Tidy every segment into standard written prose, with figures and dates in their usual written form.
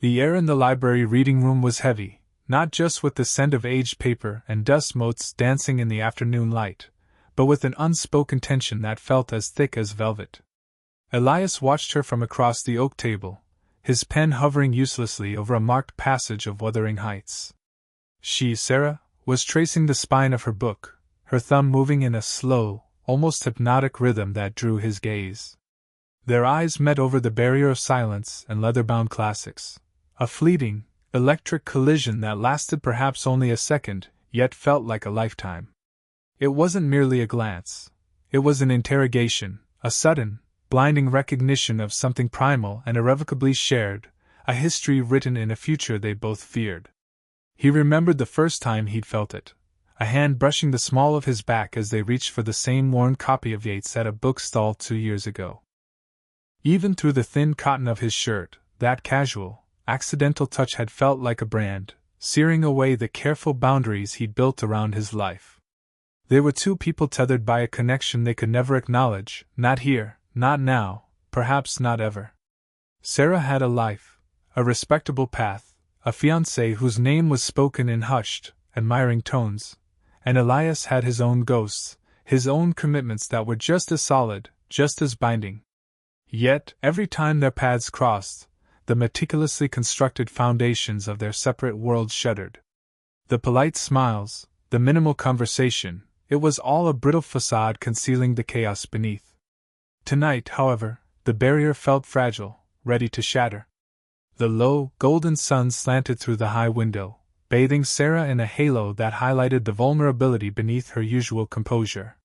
The air in the library reading room was heavy, not just with the scent of aged paper and dust motes dancing in the afternoon light, but with an unspoken tension that felt as thick as velvet. Elias watched her from across the oak table, his pen hovering uselessly over a marked passage of Wuthering Heights. She, Sarah, was tracing the spine of her book, her thumb moving in a slow, almost hypnotic rhythm that drew his gaze. Their eyes met over the barrier of silence and leather-bound classics, a fleeting, electric collision that lasted perhaps only a second, yet felt like a lifetime. It wasn't merely a glance. It was an interrogation, a sudden, blinding recognition of something primal and irrevocably shared, a history written in a future they both feared. He remembered the first time he'd felt it, a hand brushing the small of his back as they reached for the same worn copy of Yeats at a bookstall 2 years ago. Even through the thin cotton of his shirt, that casual, accidental touch had felt like a brand, searing away the careful boundaries he'd built around his life. They were two people tethered by a connection they could never acknowledge, not here, not now, perhaps not ever. Sarah had a life, a respectable path, a fiancé whose name was spoken in hushed, admiring tones, and Elias had his own ghosts, his own commitments that were just as solid, just as binding. Yet, every time their paths crossed, the meticulously constructed foundations of their separate worlds shuddered. The polite smiles, the minimal conversation, it was all a brittle facade concealing the chaos beneath. Tonight, however, the barrier felt fragile, ready to shatter. The low, golden sun slanted through the high window, bathing Sarah in a halo that highlighted the vulnerability beneath her usual composure.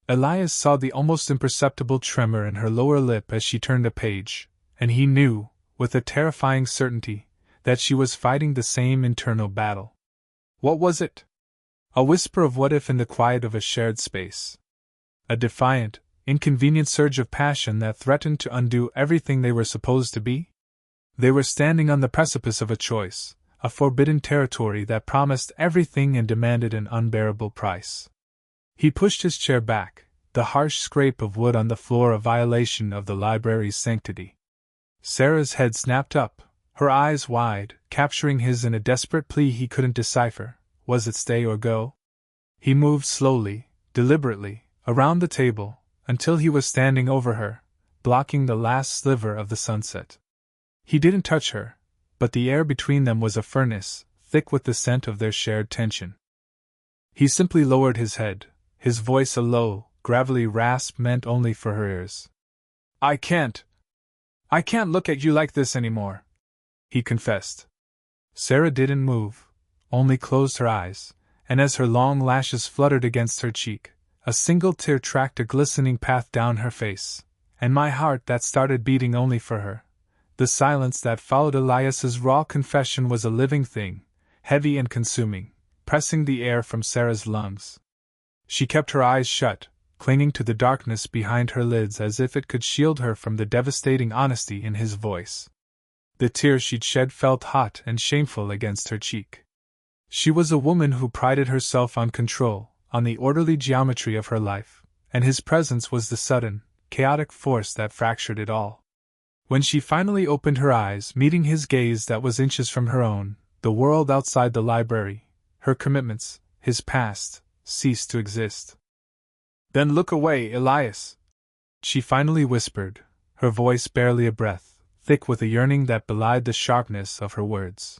Elias saw the almost imperceptible tremor in her lower lip as she turned a page, and he knew, with a terrifying certainty, that she was fighting the same internal battle. What was it? A whisper of what if in the quiet of a shared space. A defiant, inconvenient surge of passion that threatened to undo everything they were supposed to be? They were standing on the precipice of a choice, a forbidden territory that promised everything and demanded an unbearable price. He pushed his chair back, the harsh scrape of wood on the floor a violation of the library's sanctity. Sarah's head snapped up, her eyes wide, capturing his in a desperate plea he couldn't decipher. Was it stay or go? He moved slowly, deliberately, around the table, until he was standing over her, blocking the last sliver of the sunset. He didn't touch her, but the air between them was a furnace, thick with the scent of their shared tension. He simply lowered his head, his voice a low, gravelly rasp meant only for her ears. I can't look at you like this anymore," he confessed. Sarah didn't move, only closed her eyes, and as her long lashes fluttered against her cheek, a single tear tracked a glistening path down her face, and my heart that started beating only for her. The silence that followed Elias's raw confession was a living thing, heavy and consuming, pressing the air from Sarah's lungs. She kept her eyes shut, clinging to the darkness behind her lids as if it could shield her from the devastating honesty in his voice. The tears she'd shed felt hot and shameful against her cheek. She was a woman who prided herself on control, on the orderly geometry of her life, and his presence was the sudden, chaotic force that fractured it all. When she finally opened her eyes, meeting his gaze that was inches from her own, the world outside the library, her commitments, his past, ceased to exist. "Then look away, Elias," she finally whispered, her voice barely a breath, thick with a yearning that belied the sharpness of her words.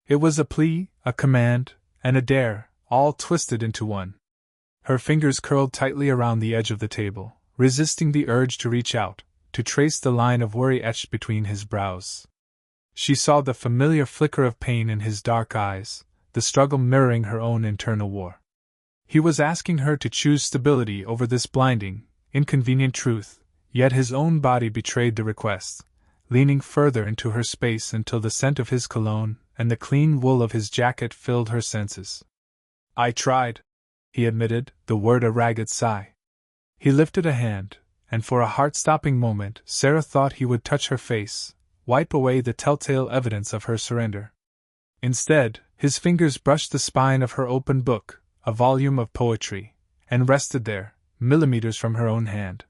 It was a plea, a command, and a dare, all twisted into one. Her fingers curled tightly around the edge of the table, resisting the urge to reach out, to trace the line of worry etched between his brows. She saw the familiar flicker of pain in his dark eyes, the struggle mirroring her own internal war. He was asking her to choose stability over this blinding, inconvenient truth, yet his own body betrayed the request, leaning further into her space until the scent of his cologne and the clean wool of his jacket filled her senses. "I tried," he admitted, the word a ragged sigh. He lifted a hand, and for a heart-stopping moment Sarah thought he would touch her face, wipe away the telltale evidence of her surrender. Instead, his fingers brushed the spine of her open book, a volume of poetry, and rested there, millimeters from her own hand.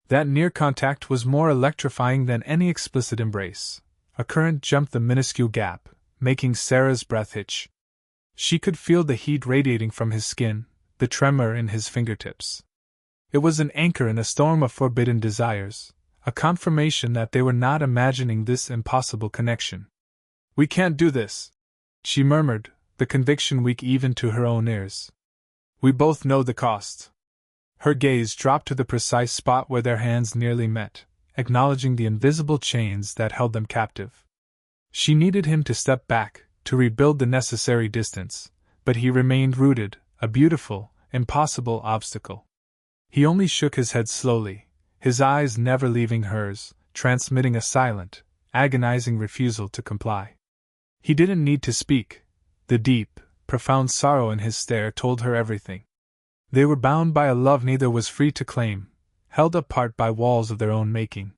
That near contact was more electrifying than any explicit embrace, A current jumped the minuscule gap, making Sarah's breath hitch. She could feel the heat radiating from his skin, the tremor in his fingertips. It was an anchor in a storm of forbidden desires, a confirmation that they were not imagining this impossible connection. "We can't do this," she murmured, the conviction weak even to her own ears. "We both know the cost." Her gaze dropped to the precise spot where their hands nearly met, acknowledging the invisible chains that held them captive. She needed him to step back, to rebuild the necessary distance, but he remained rooted, a beautiful, impossible obstacle. He only shook his head slowly, his eyes never leaving hers, transmitting a silent, agonizing refusal to comply. He didn't need to speak. The deep, profound sorrow in his stare told her everything. They were bound by a love neither was free to claim, held apart by walls of their own making.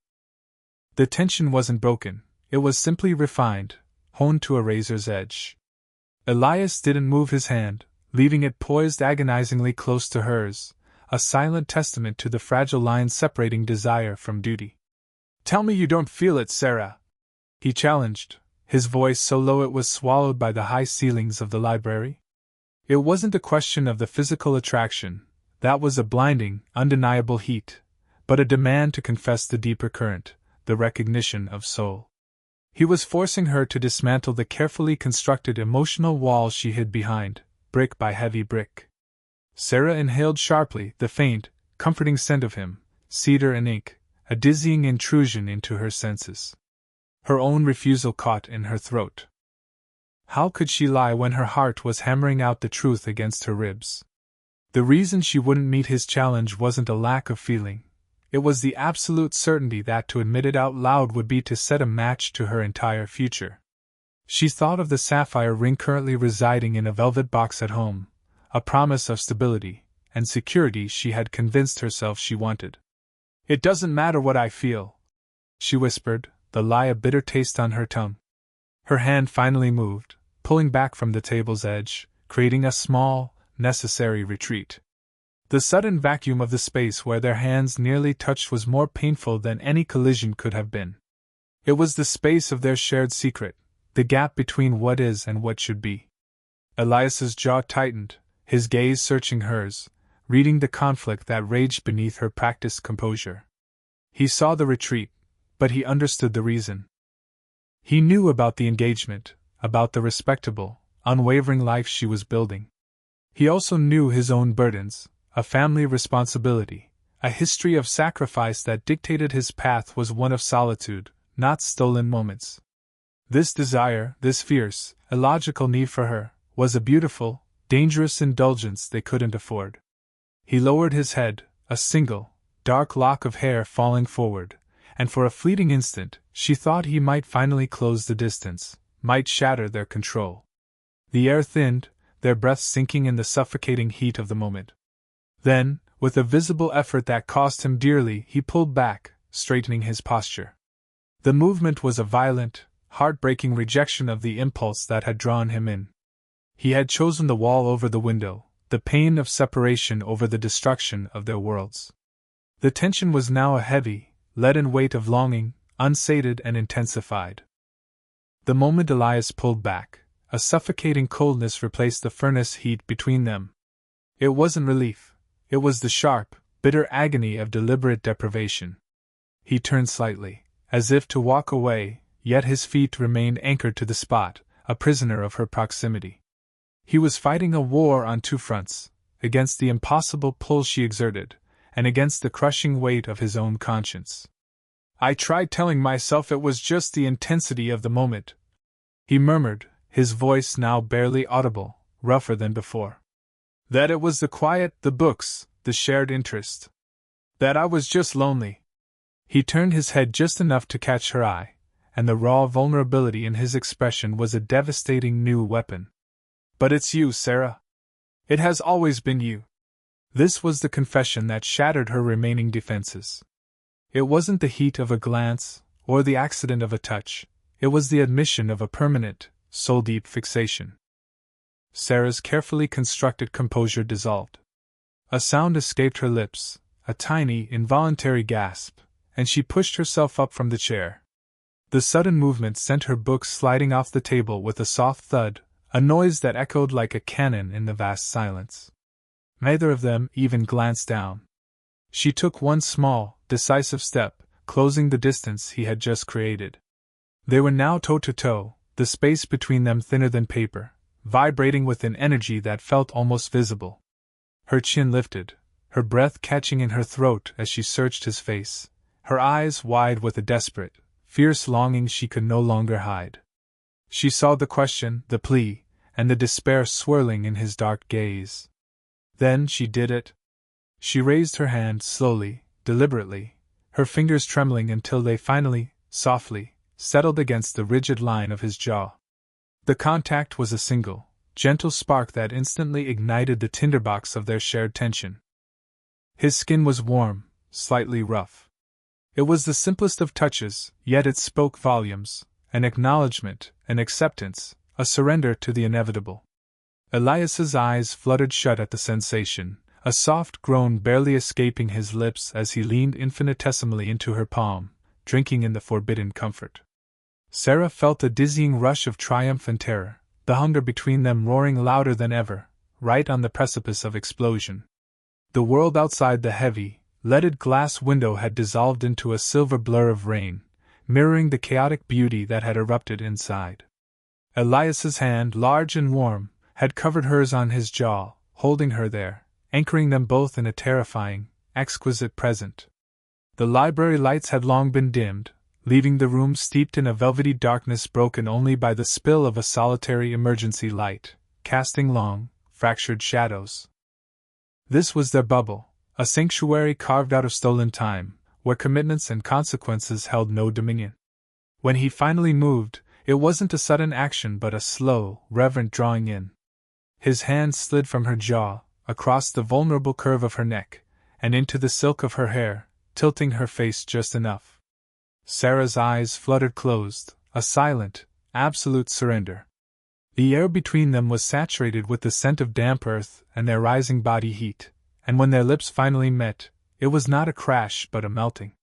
The tension wasn't broken, it was simply refined, honed to a razor's edge. Elias didn't move his hand, leaving it poised agonizingly close to hers, a silent testament to the fragile line separating desire from duty. "Tell me you don't feel it, Sarah," he challenged, his voice so low it was swallowed by the high ceilings of the library. It wasn't a question of the physical attraction, that was a blinding, undeniable heat, but a demand to confess the deeper current, the recognition of soul. He was forcing her to dismantle the carefully constructed emotional wall she hid behind, brick by heavy brick. Sarah inhaled sharply the faint, comforting scent of him, cedar and ink, a dizzying intrusion into her senses. Her own refusal caught in her throat. How could she lie when her heart was hammering out the truth against her ribs? The reason she wouldn't meet his challenge wasn't a lack of feeling. It was the absolute certainty that to admit it out loud would be to set a match to her entire future. She thought of the sapphire ring currently residing in a velvet box at home, a promise of stability and security she had convinced herself she wanted. "It doesn't matter what I feel," she whispered, the lie a bitter taste on her tongue. Her hand finally moved, pulling back from the table's edge, creating a small, necessary retreat. The sudden vacuum of the space where their hands nearly touched was more painful than any collision could have been. It was the space of their shared secret, the gap between what is and what should be. Elias's jaw tightened, his gaze searching hers, reading the conflict that raged beneath her practiced composure. He saw the retreat, but he understood the reason. He knew about the engagement, about the respectable, unwavering life she was building. He also knew his own burdens, a family responsibility, a history of sacrifice that dictated his path was one of solitude, not stolen moments. This desire, this fierce, illogical need for her, was a beautiful, dangerous indulgence they couldn't afford. He lowered his head, a single, dark lock of hair falling forward, and for a fleeting instant, she thought he might finally close the distance, might shatter their control. The air thinned, their breaths sinking in the suffocating heat of the moment. Then, with a visible effort that cost him dearly, he pulled back, straightening his posture. The movement was a violent, heartbreaking rejection of the impulse that had drawn him in. He had chosen the wall over the window, the pain of separation over the destruction of their worlds. The tension was now a heavy, leaden weight of longing, unsated and intensified. The moment Elias pulled back, a suffocating coldness replaced the furnace heat between them. It wasn't relief, it was the sharp, bitter agony of deliberate deprivation. He turned slightly, as if to walk away, yet his feet remained anchored to the spot, a prisoner of her proximity. He was fighting a war on two fronts, against the impossible pull she exerted, and against the crushing weight of his own conscience. "I tried telling myself it was just the intensity of the moment," he murmured, his voice now barely audible, rougher than before. "That it was the quiet, the books, the shared interest. That I was just lonely." He turned his head just enough to catch her eye, and the raw vulnerability in his expression was a devastating new weapon. "But it's you, Sarah. It has always been you." This was the confession that shattered her remaining defenses. It wasn't the heat of a glance, or the accident of a touch, it was the admission of a permanent, soul-deep fixation. Sarah's carefully constructed composure dissolved. A sound escaped her lips, a tiny, involuntary gasp, and she pushed herself up from the chair. The sudden movement sent her books sliding off the table with a soft thud, a noise that echoed like a cannon in the vast silence. Neither of them even glanced down. She took one small, decisive step, closing the distance he had just created. They were now toe-to-toe, the space between them thinner than paper, vibrating with an energy that felt almost visible. Her chin lifted, her breath catching in her throat as she searched his face, her eyes wide with a desperate, fierce longing she could no longer hide. She saw the question, the plea, and the despair swirling in his dark gaze. Then she did it. She raised her hand slowly, deliberately, her fingers trembling until they finally, softly, settled against the rigid line of his jaw. The contact was a single, gentle spark that instantly ignited the tinderbox of their shared tension. His skin was warm, slightly rough. It was the simplest of touches, yet it spoke volumes, an acknowledgement, an acceptance, a surrender to the inevitable. Elias's eyes fluttered shut at the sensation, a soft groan barely escaping his lips as he leaned infinitesimally into her palm, drinking in the forbidden comfort. Sarah felt a dizzying rush of triumph and terror, the hunger between them roaring louder than ever, right on the precipice of explosion. The world outside the heavy, leaded glass window had dissolved into a silver blur of rain, mirroring the chaotic beauty that had erupted inside. Elias's hand, large and warm, had covered hers on his jaw, holding her there, anchoring them both in a terrifying, exquisite present. The library lights had long been dimmed, leaving the room steeped in a velvety darkness broken only by the spill of a solitary emergency light, casting long, fractured shadows. This was their bubble, a sanctuary carved out of stolen time, where commitments and consequences held no dominion. When he finally moved, it wasn't a sudden action but a slow, reverent drawing in. His hand slid from her jaw, across the vulnerable curve of her neck, and into the silk of her hair, tilting her face just enough. Sarah's eyes fluttered closed, a silent, absolute surrender. The air between them was saturated with the scent of damp earth and their rising body heat, and when their lips finally met, it was not a crash but a melting.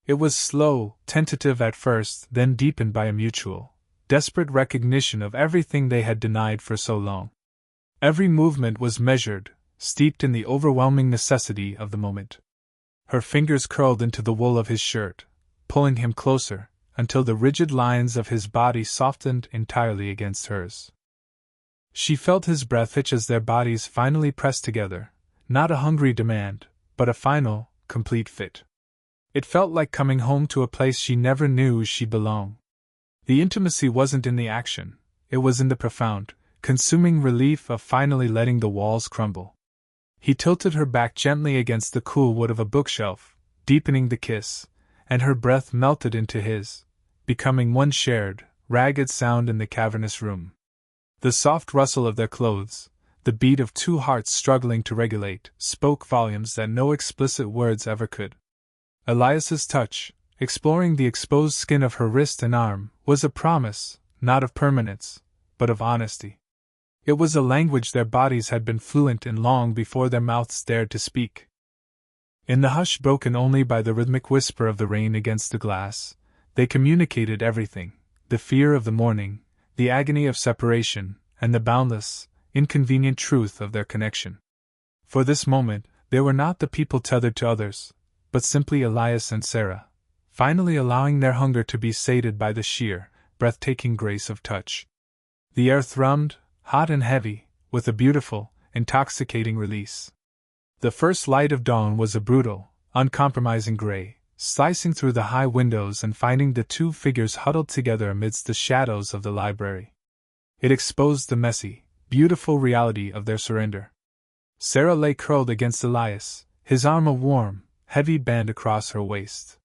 It was slow, tentative at first, then deepened by a mutual, desperate recognition of everything they had denied for so long. Every movement was measured, steeped in the overwhelming necessity of the moment. Her fingers curled into the wool of his shirt, pulling him closer, until the rigid lines of his body softened entirely against hers. She felt his breath hitch as their bodies finally pressed together, not a hungry demand, but a final, complete fit. It felt like coming home to a place she never knew she belonged. The intimacy wasn't in the action, it was in the profound, consuming relief of finally letting the walls crumble. He tilted her back gently against the cool wood of a bookshelf, deepening the kiss, and her breath melted into his, becoming one shared, ragged sound in the cavernous room. The soft rustle of their clothes, the beat of two hearts struggling to regulate, spoke volumes that no explicit words ever could. Elias's touch, exploring the exposed skin of her wrist and arm, was a promise, not of permanence, but of honesty. It was a language their bodies had been fluent in long before their mouths dared to speak. In the hush broken only by the rhythmic whisper of the rain against the glass, they communicated everything: the fear of the morning, the agony of separation, and the boundless, inconvenient truth of their connection. For this moment, they were not the people tethered to others, but simply Elias and Sarah, finally allowing their hunger to be sated by the sheer, breathtaking grace of touch. The air thrummed, hot and heavy, with a beautiful, intoxicating release. The first light of dawn was a brutal, uncompromising gray, slicing through the high windows and finding the two figures huddled together amidst the shadows of the library. It exposed the messy, beautiful reality of their surrender. Sarah lay curled against Elias, his arm a warm, heavy band across her waist.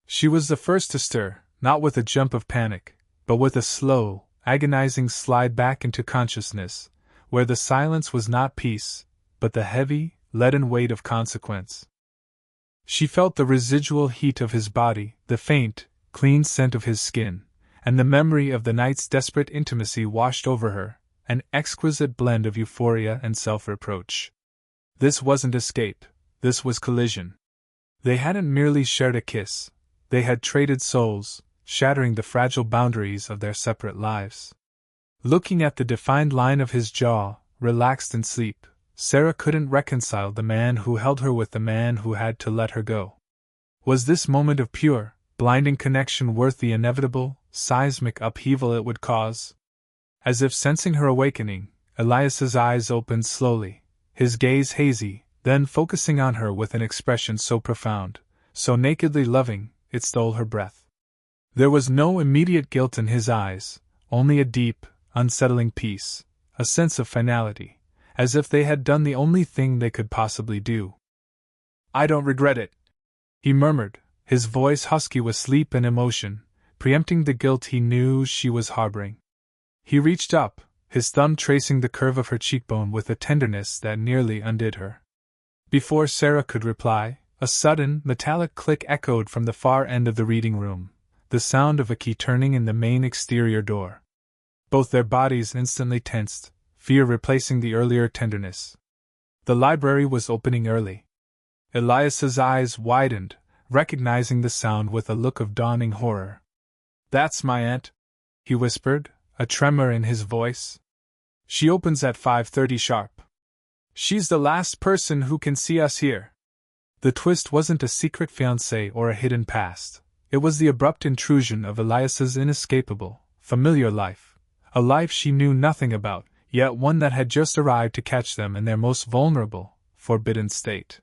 She was the first to stir, not with a jump of panic, but with a slow, agonizing slide back into consciousness, where the silence was not peace, but the heavy, leaden weight of consequence. She felt the residual heat of his body, the faint, clean scent of his skin, and the memory of the night's desperate intimacy washed over her, an exquisite blend of euphoria and self-reproach. This wasn't escape, this was collision. They hadn't merely shared a kiss, they had traded souls, shattering the fragile boundaries of their separate lives. Looking at the defined line of his jaw, relaxed in sleep, Sarah couldn't reconcile the man who held her with the man who had to let her go. Was this moment of pure, blinding connection worth the inevitable, seismic upheaval it would cause? As if sensing her awakening, Elias's eyes opened slowly, his gaze hazy, then focusing on her with an expression so profound, so nakedly loving, it stole her breath. There was no immediate guilt in his eyes, only a deep, unsettling peace, a sense of finality, as if they had done the only thing they could possibly do. "I don't regret it," he murmured, his voice husky with sleep and emotion, preempting the guilt he knew she was harboring. He reached up, his thumb tracing the curve of her cheekbone with a tenderness that nearly undid her. Before Sarah could reply, a sudden, metallic click echoed from the far end of the reading room, the sound of a key turning in the main exterior door. Both their bodies instantly tensed, fear replacing the earlier tenderness. The library was opening early. Elias's eyes widened, recognizing the sound with a look of dawning horror. "That's my aunt," he whispered, a tremor in his voice. "She opens at 5:30 sharp. She's the last person who can see us here." The twist wasn't a secret fiancé or a hidden past. It was the abrupt intrusion of Elias's inescapable, familiar life. A life she knew nothing about, yet one that had just arrived to catch them in their most vulnerable, forbidden state.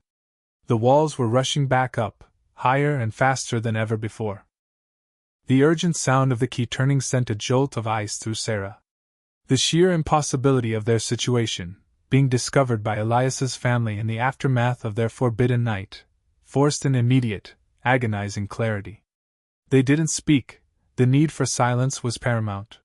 The walls were rushing back up, higher and faster than ever before. The urgent sound of the key turning sent a jolt of ice through Sarah. The sheer impossibility of their situation, being discovered by Elias's family in the aftermath of their forbidden night, forced an immediate, agonizing clarity. They didn't speak, the need for silence was paramount.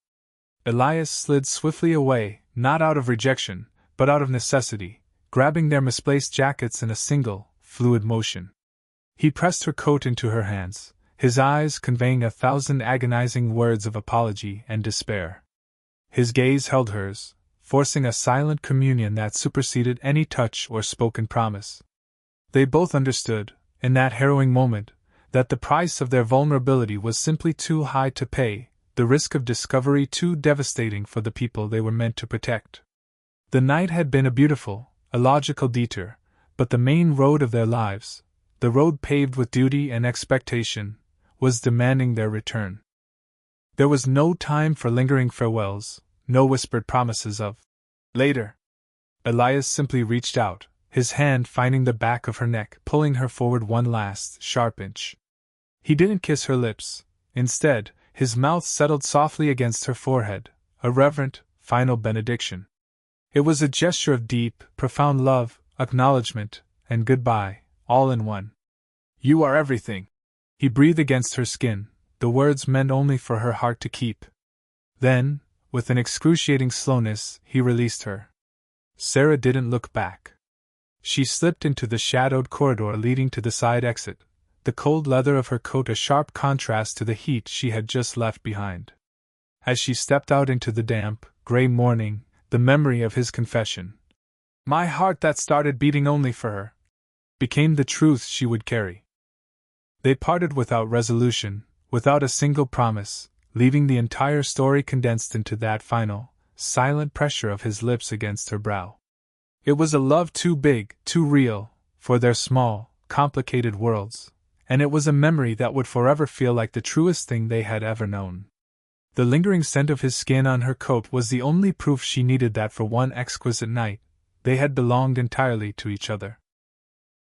Elias slid swiftly away, not out of rejection, but out of necessity, grabbing their misplaced jackets in a single, fluid motion. He pressed her coat into her hands, his eyes conveying 1,000 agonizing words of apology and despair. His gaze held hers, forcing a silent communion that superseded any touch or spoken promise. They both understood, in that harrowing moment, that the price of their vulnerability was simply too high to pay, the risk of discovery too devastating for the people they were meant to protect. The night had been a beautiful, illogical detour, but the main road of their lives, the road paved with duty and expectation, was demanding their return. There was no time for lingering farewells, no whispered promises of later. Elias simply reached out, his hand finding the back of her neck, pulling her forward one last, sharp inch. He didn't kiss her lips. Instead, his mouth settled softly against her forehead, a reverent, final benediction. It was a gesture of deep, profound love, acknowledgement, and goodbye, all in one. "You are everything," he breathed against her skin, the words meant only for her heart to keep. Then, with an excruciating slowness, he released her. Sarah didn't look back. She slipped into the shadowed corridor leading to the side exit, the cold leather of her coat a sharp contrast to the heat she had just left behind. As she stepped out into the damp, gray morning, the memory of his confession, "My heart that started beating only for her," became the truth she would carry. They parted without resolution, without a single promise, leaving the entire story condensed into that final, silent pressure of his lips against her brow. It was a love too big, too real, for their small, complicated worlds, and it was a memory that would forever feel like the truest thing they had ever known. The lingering scent of his skin on her coat was the only proof she needed that for one exquisite night, they had belonged entirely to each other.